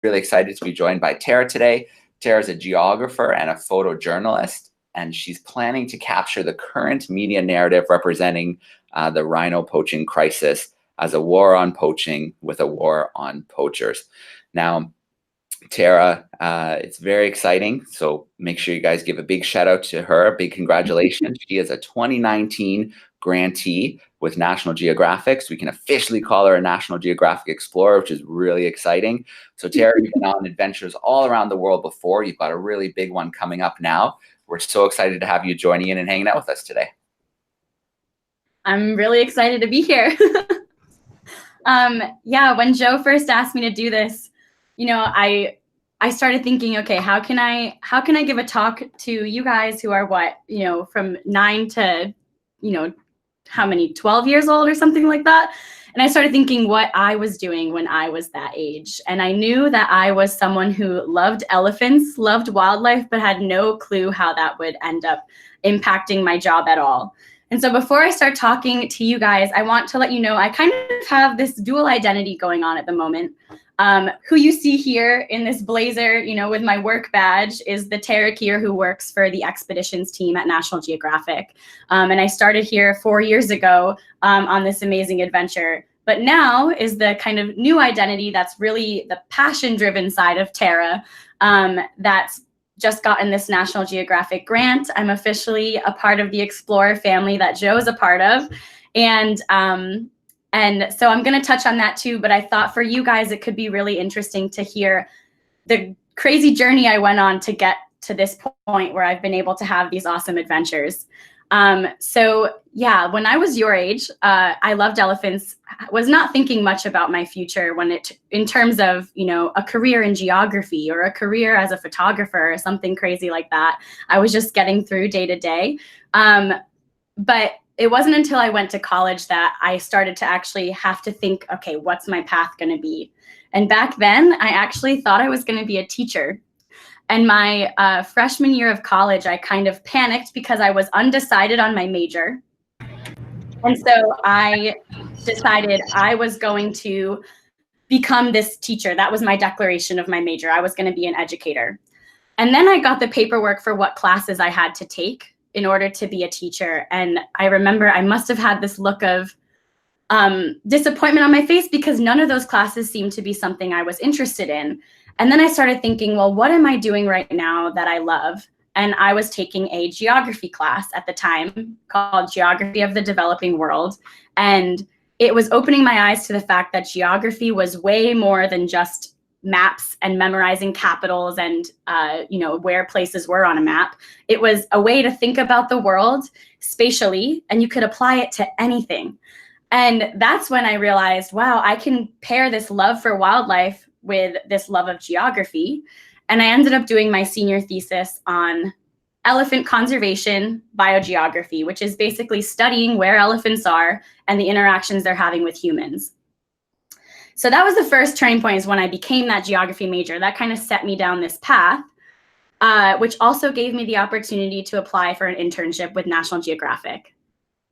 really excited to be joined by Tara today. Tara is a geographer and a photojournalist, and she's planning to capture the current media narrative representing the rhino poaching crisis as a war on poaching with a war on poachers. Now, Tara, it's very exciting, so make sure you guys give a big shout out to her, a big congratulations. She is a 2019 grantee with National Geographic. We can officially call her a National Geographic Explorer, which is really exciting. So Tara, you've been on adventures all around the world before. You've got a really big one coming up now. We're so excited to have you joining in and hanging out with us today. I'm really excited to be here. Yeah, when Joe first asked me to do this, you know, I started thinking, okay, how can I give a talk to you guys who are what, you know, from 9 to, you know, how many, 12 years old or something like that. And I started thinking what I was doing when I was that age. And I knew that I was someone who loved elephants, loved wildlife, but had no clue how that would end up impacting my job at all. And so before I start talking to you guys, I want to let you know I kind of have this dual identity going on at the moment. Who you see here in this blazer, you know, with my work badge is the Tara Kier who works for the expeditions team at National Geographic. And I started here 4 years ago on this amazing adventure. But now is the kind of new identity that's really the passion-driven side of Tara that's just gotten this National Geographic grant. I'm officially a part of the Explorer family that Joe's a part of. And so I'm going to touch on that too, but I thought for you guys, it could be really interesting to hear the crazy journey I went on to get to this point where I've been able to have these awesome adventures. So yeah, when I was your age, I loved elephants, was not thinking much about my future in terms of, you know, a career in geography or a career as a photographer or something crazy like that. I was just getting through day to day. But it wasn't until I went to college that I started to actually have to think, okay, what's my path going to be? And back then, I actually thought I was going to be a teacher. And my freshman year of college, I kind of panicked because I was undecided on my major. And so I decided I was going to become this teacher. That was my declaration of my major. I was going to be an educator. And then I got the paperwork for what classes I had to take in order to be a teacher. And I remember I must have had this look of disappointment on my face because none of those classes seemed to be something I was interested in. And then I started thinking, well, what am I doing right now that I love? And I was taking a geography class at the time called Geography of the Developing World. And it was opening my eyes to the fact that geography was way more than just maps and memorizing capitals and you know, where places were on a map. It was a way to think about the world spatially, and you could apply it to anything. And that's when I realized, wow, I can pair this love for wildlife with this love of geography. And I ended up doing my senior thesis on elephant conservation biogeography, which is basically studying where elephants are and the interactions they're having with humans. So that was the first turning point, is when I became that geography major. That kind of set me down this path, which also gave me the opportunity to apply for an internship with National Geographic.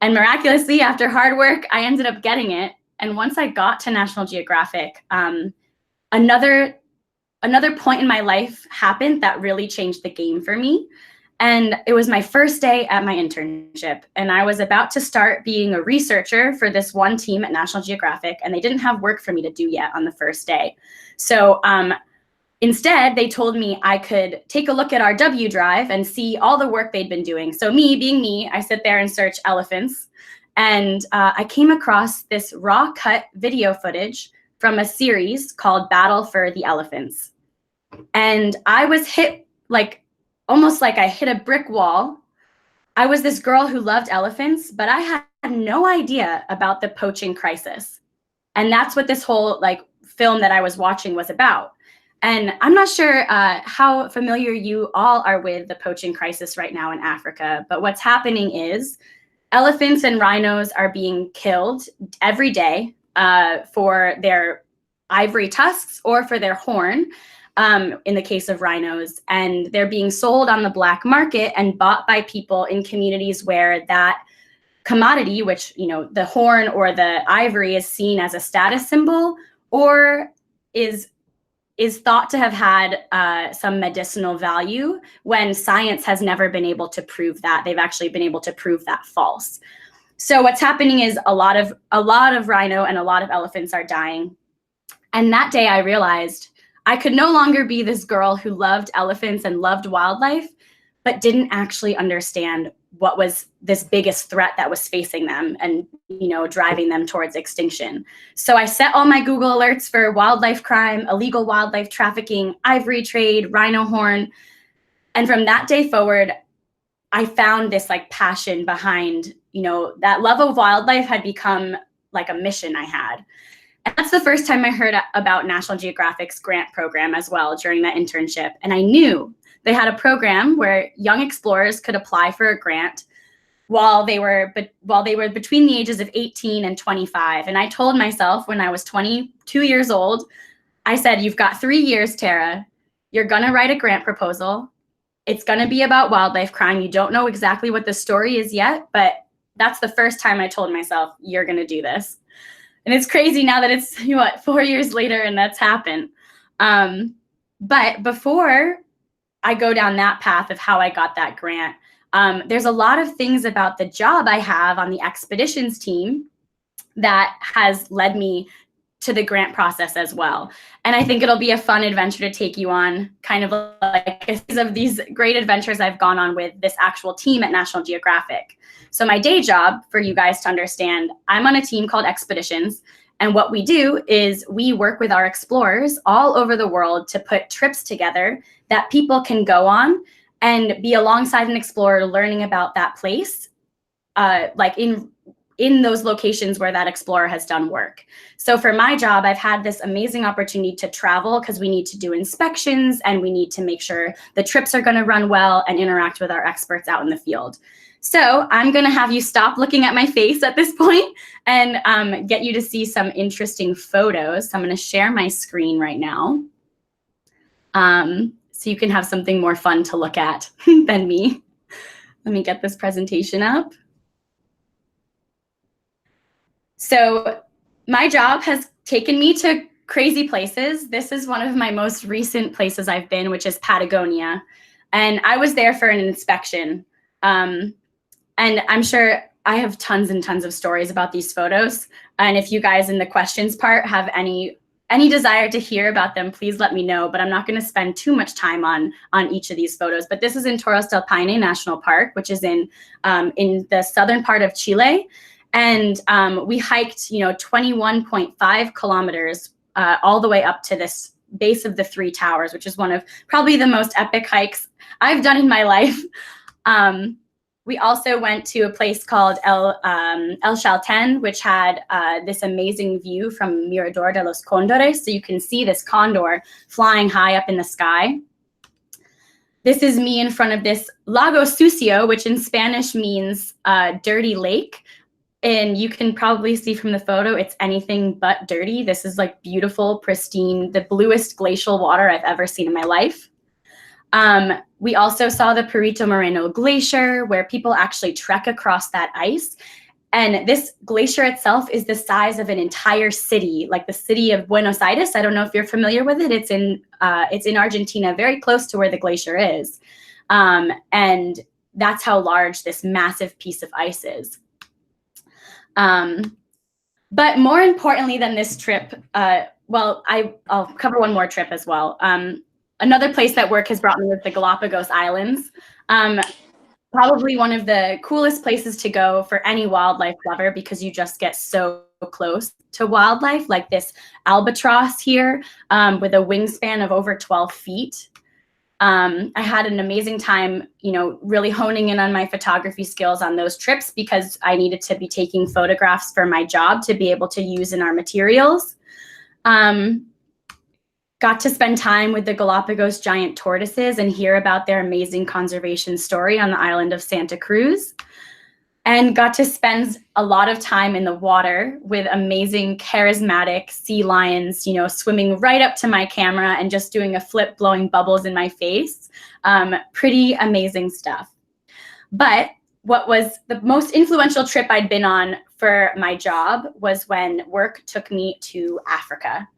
And miraculously, after hard work, I ended up getting it. And once I got to National Geographic, another point in my life happened that really changed the game for me. And it was my first day at my internship. And I was about to start being a researcher for this one team at National Geographic, and they didn't have work for me to do yet on the first day. So instead, they told me I could take a look at our W drive and see all the work they'd been doing. So me, being me, I sit there and search elephants. And I came across this raw cut video footage from a series called Battle for the Elephants. And I was hit almost like I hit a brick wall. I was this girl who loved elephants, but I had no idea about the poaching crisis. And that's what this whole film that I was watching was about. And I'm not sure how familiar you all are with the poaching crisis right now in Africa, but what's happening is elephants and rhinos are being killed every day for their ivory tusks or for their horn, in the case of rhinos. And they're being sold on the black market and bought by people in communities where that commodity, which, you know, the horn or the ivory, is seen as a status symbol or is is thought to have had some medicinal value when science has never been able to prove that. They've actually been able to prove that false. So what's happening is a lot of rhino and a lot of elephants are dying. And that day I realized I could no longer be this girl who loved elephants and loved wildlife, but didn't actually understand what was this biggest threat that was facing them and, driving them towards extinction. So I set all my Google alerts for wildlife crime, illegal wildlife trafficking, ivory trade, rhino horn. And from that day forward, I found this like passion behind, that love of wildlife had become like a mission I had. And that's the first time I heard about National Geographic's grant program as well during that internship. And I knew they had a program where young explorers could apply for a grant while they were between the ages of 18 and 25. And I told myself when I was 22 years old, I said, you've got 3 years, Tara. You're going to write a grant proposal. It's going to be about wildlife crime. You don't know exactly what the story is yet, but that's the first time I told myself, you're going to do this. And it's crazy now that it's 4 years later and that's happened. But before I go down that path of how I got that grant, there's a lot of things about the job I have on the expeditions team that has led me to the grant process as well. And I think it'll be a fun adventure to take you on, kind of like a series of these great adventures I've gone on with this actual team at National Geographic. So my day job, for you guys to understand, I'm on a team called Expeditions. And what we do is we work with our explorers all over the world to put trips together that people can go on and be alongside an explorer learning about that place, like in those locations where that explorer has done work. So for my job, I've had this amazing opportunity to travel because we need to do inspections and we need to make sure the trips are going to run well and interact with our experts out in the field. So I'm going to have you stop looking at my face at this point and get you to see some interesting photos. So I'm going to share my screen right now so you can have something more fun to look at than me. Let me get this presentation up. So my job has taken me to crazy places. This is one of my most recent places I've been, which is Patagonia. And I was there for an inspection. And I'm sure I have tons and tons of stories about these photos. And if you guys in the questions part have any desire to hear about them, please let me know. But I'm not going to spend too much time on each of these photos. But this is in Torres del Paine National Park, which is in the southern part of Chile. And we hiked, 21.5 kilometers all the way up to this base of the 3 towers, which is one of probably the most epic hikes I've done in my life. We also went to a place called El Chalten, which had this amazing view from Mirador de los Cóndores. So you can see this condor flying high up in the sky. This is me in front of this Lago Sucio, which in Spanish means dirty lake. And you can probably see from the photo, it's anything but dirty. This is like beautiful, pristine, the bluest glacial water I've ever seen in my life. We also saw the Perito Moreno Glacier, where people actually trek across that ice. And this glacier itself is the size of an entire city, like the city of Buenos Aires. I don't know if you're familiar with it. It's in Argentina, very close to where the glacier is. And that's how large this massive piece of ice is. But more importantly than this trip, I'll cover one more trip as well. Another place that work has brought me is the Galapagos Islands. Probably one of the coolest places to go for any wildlife lover because you just get so close to wildlife, like this albatross here with a wingspan of over 12 feet. I had an amazing time, really honing in on my photography skills on those trips because I needed to be taking photographs for my job to be able to use in our materials. Got to spend time with the Galapagos giant tortoises and hear about their amazing conservation story on the island of Santa Cruz. And got to spend a lot of time in the water with amazing, charismatic sea lions, swimming right up to my camera and just doing a flip, blowing bubbles in my face. Pretty amazing stuff. But what was the most influential trip I'd been on for my job was when work took me to Africa.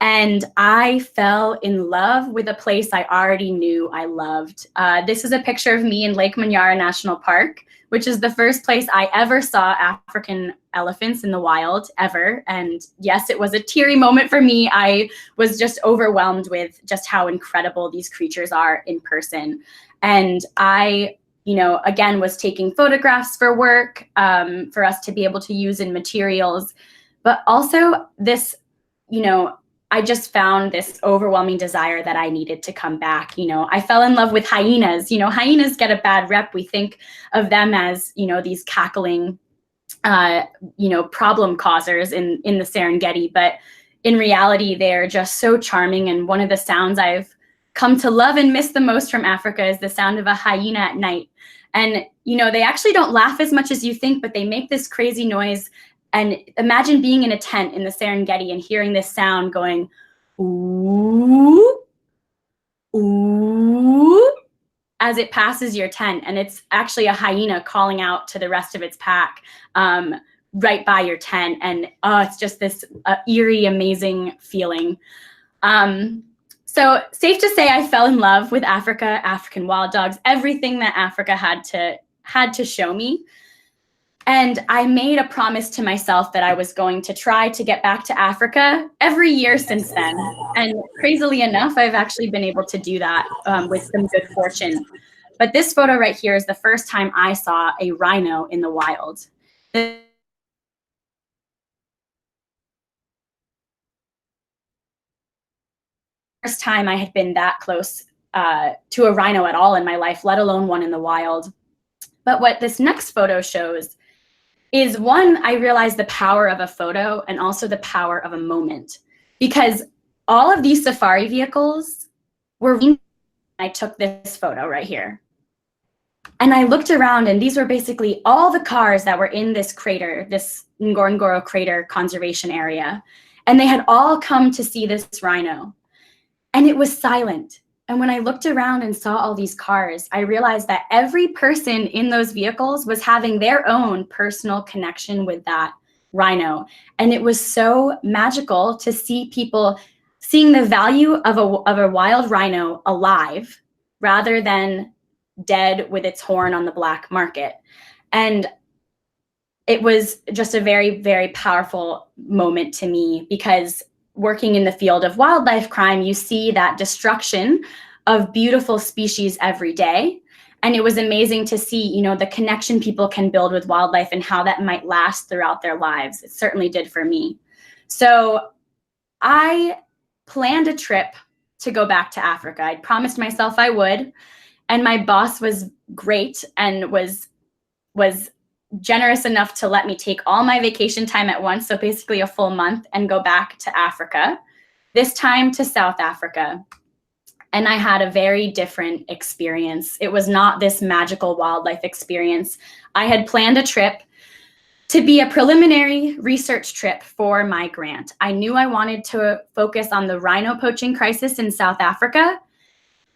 And I fell in love with a place I already knew I loved. This is a picture of me in Lake Manyara National Park, which is the first place I ever saw African elephants in the wild, ever. And yes, it was a teary moment for me. I was just overwhelmed with just how incredible these creatures are in person. And I, again, was taking photographs for work, for us to be able to use in materials. But also this, I just found this overwhelming desire that I needed to come back. I fell in love with hyenas. Hyenas get a bad rep. We think of them as, these cackling, problem causers in the Serengeti. But in reality, they're just so charming. And one of the sounds I've come to love and miss the most from Africa is the sound of a hyena at night. And, they actually don't laugh as much as you think, but they make this crazy noise. And imagine being in a tent in the Serengeti and hearing this sound going, ooh, ooh, as it passes your tent. And it's actually a hyena calling out to the rest of its pack right by your tent. And it's just this eerie, amazing feeling. So safe to say I fell in love with Africa, African wild dogs, everything that Africa had to show me. And I made a promise to myself that I was going to try to get back to Africa every year since then. And crazily enough, I've actually been able to do that with some good fortune. But this photo right here is the first time I saw a rhino in the wild. The first time I had been that close to a rhino at all in my life, let alone one in the wild. But what this next photo shows is, one, I realized the power of a photo and also the power of a moment, because all of these safari vehicles were, I took this photo right here. And I looked around, and these were basically all the cars that were in this crater, this Ngorongoro crater conservation area. And they had all come to see this rhino. And it was silent. And when I looked around and saw all these cars, I realized that every person in those vehicles was having their own personal connection with that rhino. And it was so magical to see people seeing the value of a wild rhino alive rather than dead with its horn on the black market. And it was just a very, very powerful moment to me, because working in the field of wildlife crime, you see that destruction of beautiful species every day. And it was amazing to see, the connection people can build with wildlife and how that might last throughout their lives. It certainly did for me. So I planned a trip to go back to Africa. I'd promised myself I would. And my boss was great and was generous enough to let me take all my vacation time at once, so basically a full month, and go back to Africa, this time to South Africa. And I had a very different experience. It was not this magical wildlife experience. I had planned a trip to be a preliminary research trip for my grant. I knew I wanted to focus on the rhino poaching crisis in South Africa.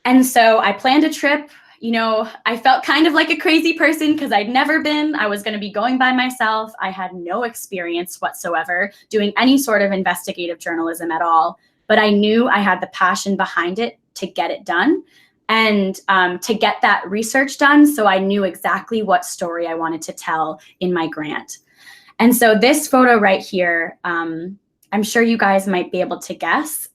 And so I planned a trip. I felt kind of like a crazy person because I'd never been. I was going to be going by myself. I had no experience whatsoever doing any sort of investigative journalism at all. But I knew I had the passion behind it to get it done and to get that research done. So I knew exactly what story I wanted to tell in my grant. And so this photo right here, I'm sure you guys might be able to guess.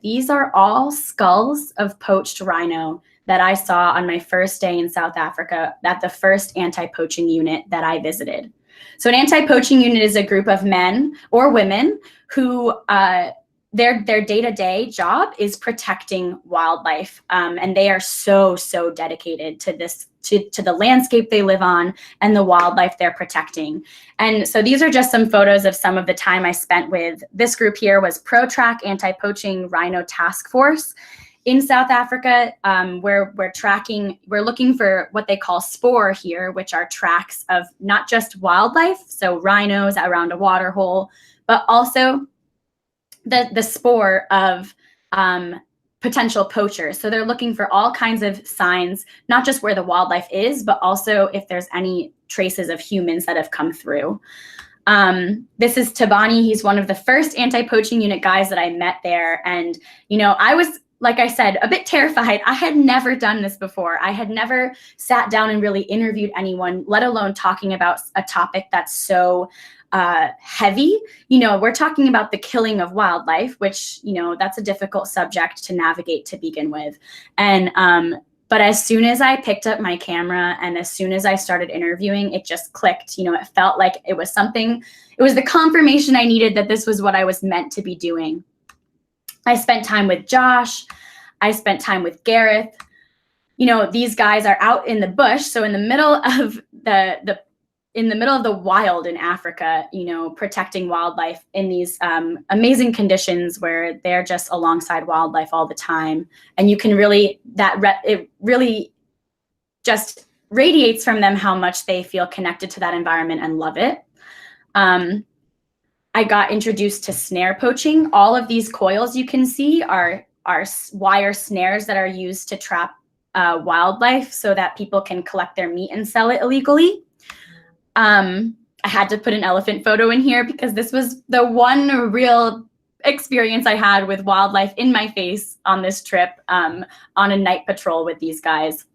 These are all skulls of poached rhino that I saw on my first day in South Africa at the first anti-poaching unit that I visited. So an anti-poaching unit is a group of men or women who their day-to-day job is protecting wildlife. And they are so dedicated to this, to the landscape they live on and the wildlife they're protecting. And so these are just some photos of some of the time I spent with this group. Here was ProTrack Anti-Poaching Rhino Task Force in South Africa. We're looking for what they call spoor here, which are tracks of not just wildlife, so rhinos around a water hole, but also the spoor of potential poachers. So they're looking for all kinds of signs, not just where the wildlife is, but also if there's any traces of humans that have come through. This is Tabani. He's one of the first anti-poaching unit guys that I met there. And, I was, like I said, a bit terrified. I had never done this before. I had never sat down and really interviewed anyone, let alone talking about a topic that's so heavy. We're talking about the killing of wildlife, which, that's a difficult subject to navigate to begin with. And but as soon as I picked up my camera and as soon as I started interviewing, it just clicked. It felt like it was something, it was the confirmation I needed that this was what I was meant to be doing. I spent time with Josh. I spent time with Gareth. These guys are out in the bush, so in the middle of the wild in Africa, protecting wildlife in these amazing conditions where they're just alongside wildlife all the time. And you can really, it really just radiates from them how much they feel connected to that environment and love it. I got introduced to snare poaching. All of these coils you can see are wire snares that are used to trap wildlife so that people can collect their meat and sell it illegally. I had to put an elephant photo in here because this was the one real experience I had with wildlife in my face on this trip, on a night patrol with these guys.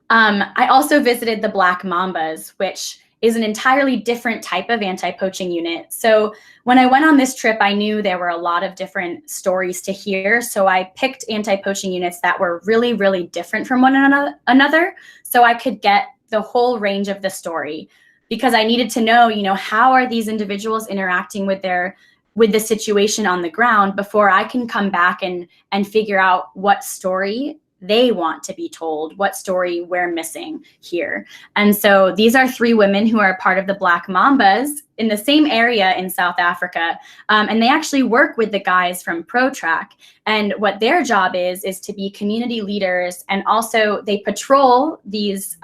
I also visited the Black Mambas, which is an entirely different type of anti-poaching unit. So when I went on this trip, I knew there were a lot of different stories to hear. So I picked anti-poaching units that were really, really different from one another, so I could get the whole range of the story, because I needed to know, how are these individuals interacting with the situation on the ground before I can come back and figure out what story they want to be told, what story we're missing here. And so these are 3 women who are part of the Black Mambas in the same area in South Africa. And they actually work with the guys from ProTrack. And what their job is to be community leaders. And also they patrol these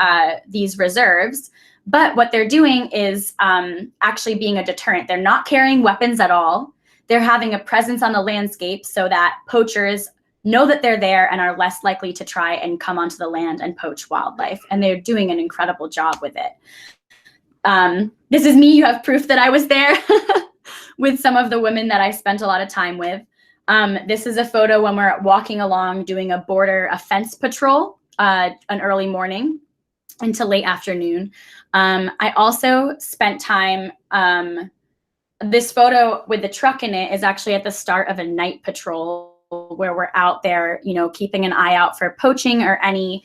reserves. But what they're doing is actually being a deterrent. They're not carrying weapons at all. They're having a presence on the landscape so that poachers know that they're there and are less likely to try and come onto the land and poach wildlife. And they're doing an incredible job with it. This is me. You have proof that I was there with some of the women that I spent a lot of time with. This is a photo when we're walking along doing a fence patrol, an early morning into late afternoon. I also spent time, this photo with the truck in it is actually at the start of a night patrol where we're out there, keeping an eye out for poaching or any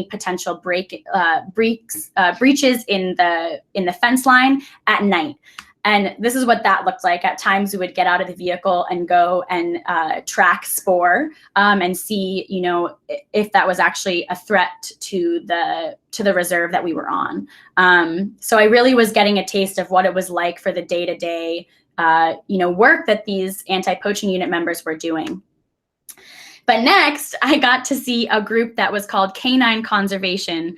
potential breaches in the fence line at night. And this is what that looked like. At times we would get out of the vehicle and go and track spoor and see, if that was actually a threat to the reserve that we were on. So I really was getting a taste of what it was like for the day-to-day work that these anti-poaching unit members were doing. But next, I got to see a group that was called Canine Conservation,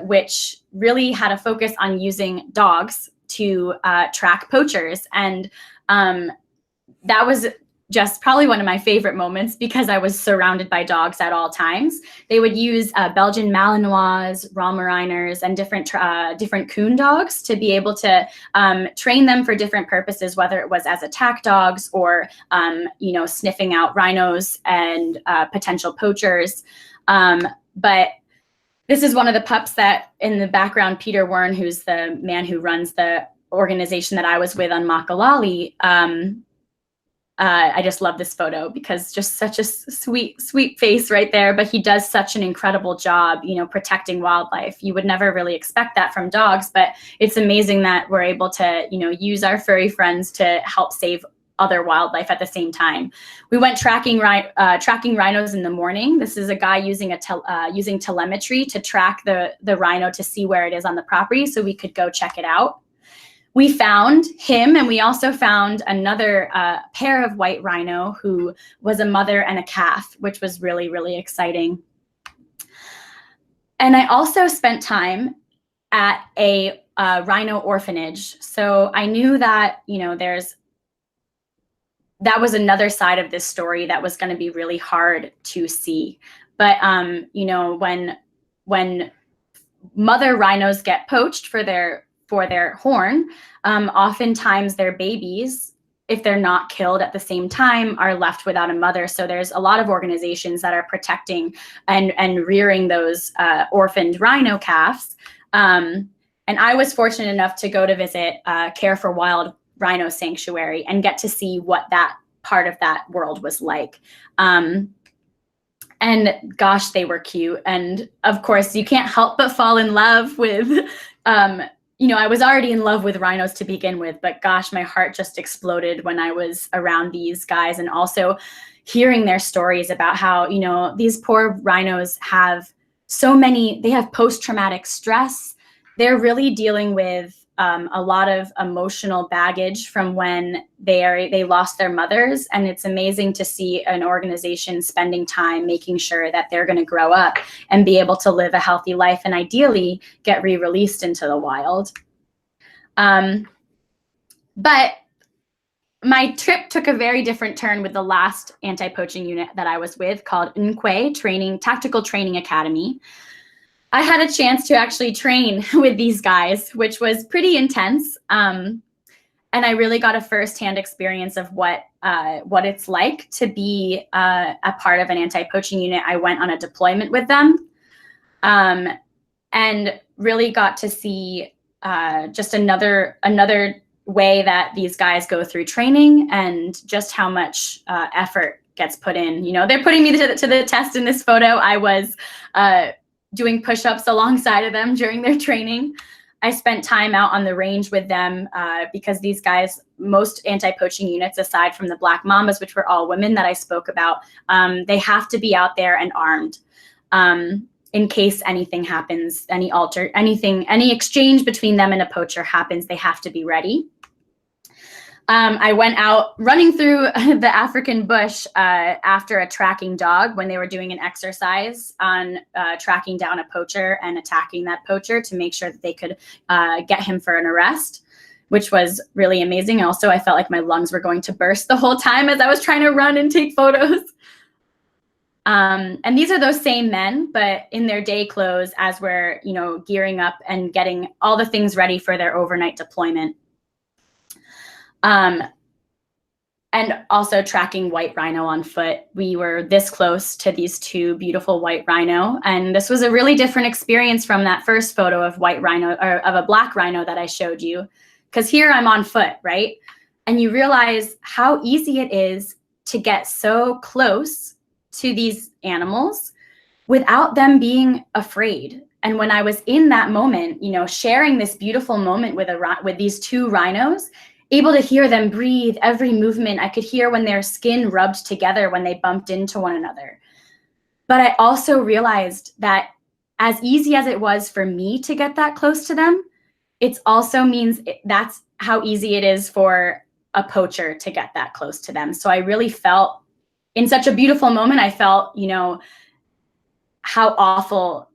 which really had a focus on using dogs to track poachers. And that was just probably one of my favorite moments because I was surrounded by dogs at all times. They would use Belgian Malinois, Rottweilers, and different coon dogs to be able to train them for different purposes, whether it was as attack dogs or, sniffing out rhinos and potential poachers. But this is one of the pups that in the background, Peter Wern, who's the man who runs the organization that I was with on Makalali, I just love this photo because just such a sweet face right there. But he does such an incredible job, protecting wildlife. You would never really expect that from dogs, but it's amazing that we're able to, use our furry friends to help save other wildlife at the same time. We went tracking rhinos in the morning. This is a guy using using telemetry to track the rhino to see where it is on the property so we could go check it out. We found him, and we also found another pair of white rhino who was a mother and a calf, which was really, really exciting. And I also spent time at a rhino orphanage. So I knew that, that was another side of this story that was going to be really hard to see. But, when mother rhinos get poached for their for their horn. Oftentimes their babies, if they're not killed at the same time, are left without a mother. So there's a lot of organizations that are protecting and rearing those orphaned rhino calves. And I was fortunate enough to go to visit Care for Wild Rhino Sanctuary and get to see what that part of that world was like. And gosh, they were cute. And of course, you can't help but fall in love with I was already in love with rhinos to begin with, but gosh, my heart just exploded when I was around these guys, and also hearing their stories about how, these poor rhinos have they have post-traumatic stress. They're really dealing with a lot of emotional baggage from when they lost their mothers. And it's amazing to see an organization spending time making sure that they're going to grow up and be able to live a healthy life and ideally get re-released into the wild. But my trip took a very different turn with the last anti-poaching unit that I was with, called Tactical Training Academy. I had a chance to actually train with these guys, which was pretty intense. And I really got a firsthand experience of what it's like to be a part of an anti-poaching unit. I went on a deployment with them and really got to see just another way that these guys go through training and just how much effort gets put in. They're putting me to the test in this photo. I was doing push-ups alongside of them during their training. I spent time out on the range with them because these guys, most anti-poaching units, aside from the black Mambas, which were all women that I spoke about, they have to be out there and armed in case anything happens, any exchange between them and a poacher happens, they have to be ready. I went out running through the African bush after a tracking dog when they were doing an exercise on tracking down a poacher and attacking that poacher to make sure that they could get him for an arrest, which was really amazing. Also, I felt like my lungs were going to burst the whole time as I was trying to run and take photos. And these are those same men, but in their day clothes as we're, gearing up and getting all the things ready for their overnight deployment. And also tracking white rhino on foot. We were this close to these two beautiful white rhino. And this was a really different experience from that first photo of white rhino, or of a black rhino that I showed you. Because here I'm on foot, right? And you realize how easy it is to get so close to these animals without them being afraid. And when I was in that moment, sharing this beautiful moment with these two rhinos, able to hear them breathe, every movement. I could hear when their skin rubbed together when they bumped into one another. But I also realized that as easy as it was for me to get that close to them, it also means that's how easy it is for a poacher to get that close to them. So I really felt, in such a beautiful moment, I felt, how awful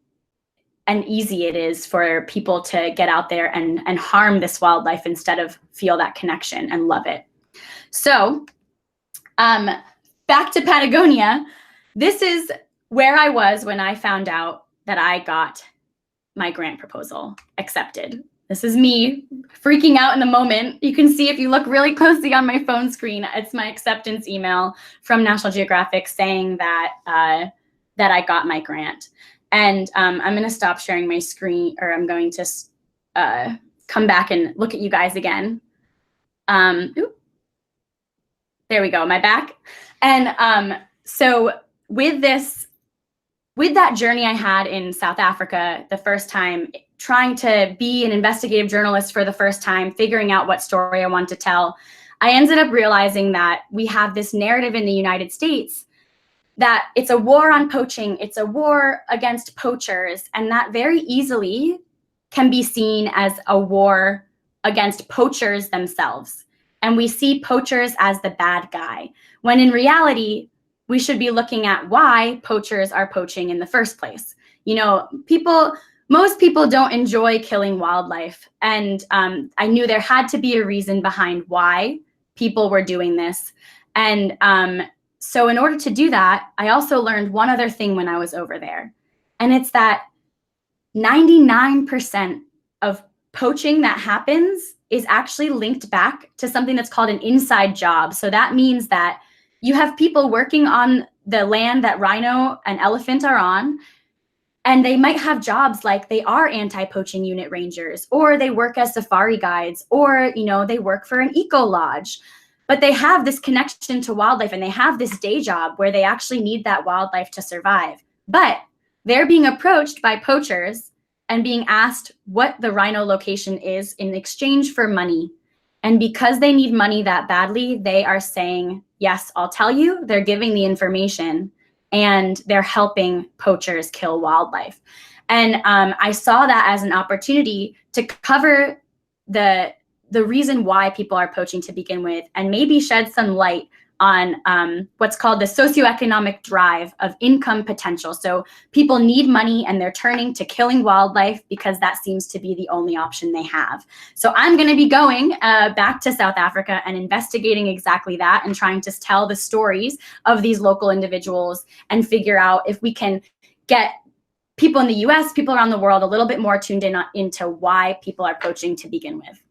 and easy it is for people to get out there and harm this wildlife instead of feel that connection and love it. So back to Patagonia. This is where I was when I found out that I got my grant proposal accepted. This is me freaking out in the moment. You can see if you look really closely on my phone screen, it's my acceptance email from National Geographic saying that that I got my grant. And I'm going to stop sharing my screen, or I'm going to come back and look at you guys again. There we go, my back. And so with that journey I had in South Africa the first time, trying to be an investigative journalist for the first time, figuring out what story I wanted to tell, I ended up realizing that we have this narrative in the United States that it's a war on poaching, it's a war against poachers, and that very easily can be seen as a war against poachers themselves. And we see poachers as the bad guy, when in reality, we should be looking at why poachers are poaching in the first place. Most people don't enjoy killing wildlife. And I knew there had to be a reason behind why people were doing this. And so in order to do that, I also learned one other thing when I was over there. And it's that 99% of poaching that happens is actually linked back to something that's called an inside job. So that means that you have people working on the land that rhino and elephant are on, and they might have jobs like they are anti-poaching unit rangers, or they work as safari guides, or they work for an eco lodge. But they have this connection to wildlife, and they have this day job where they actually need that wildlife to survive. But they're being approached by poachers and being asked what the rhino location is in exchange for money. And because they need money that badly, they are saying, yes, I'll tell you. They're giving the information, and they're helping poachers kill wildlife. And I saw that as an opportunity to cover the reason why people are poaching to begin with, and maybe shed some light on what's called the socioeconomic drive of income potential. So people need money, and they're turning to killing wildlife because that seems to be the only option they have. So I'm going to be going back to South Africa and investigating exactly that, and trying to tell the stories of these local individuals and figure out if we can get people in the US, people around the world, a little bit more tuned in into why people are poaching to begin with.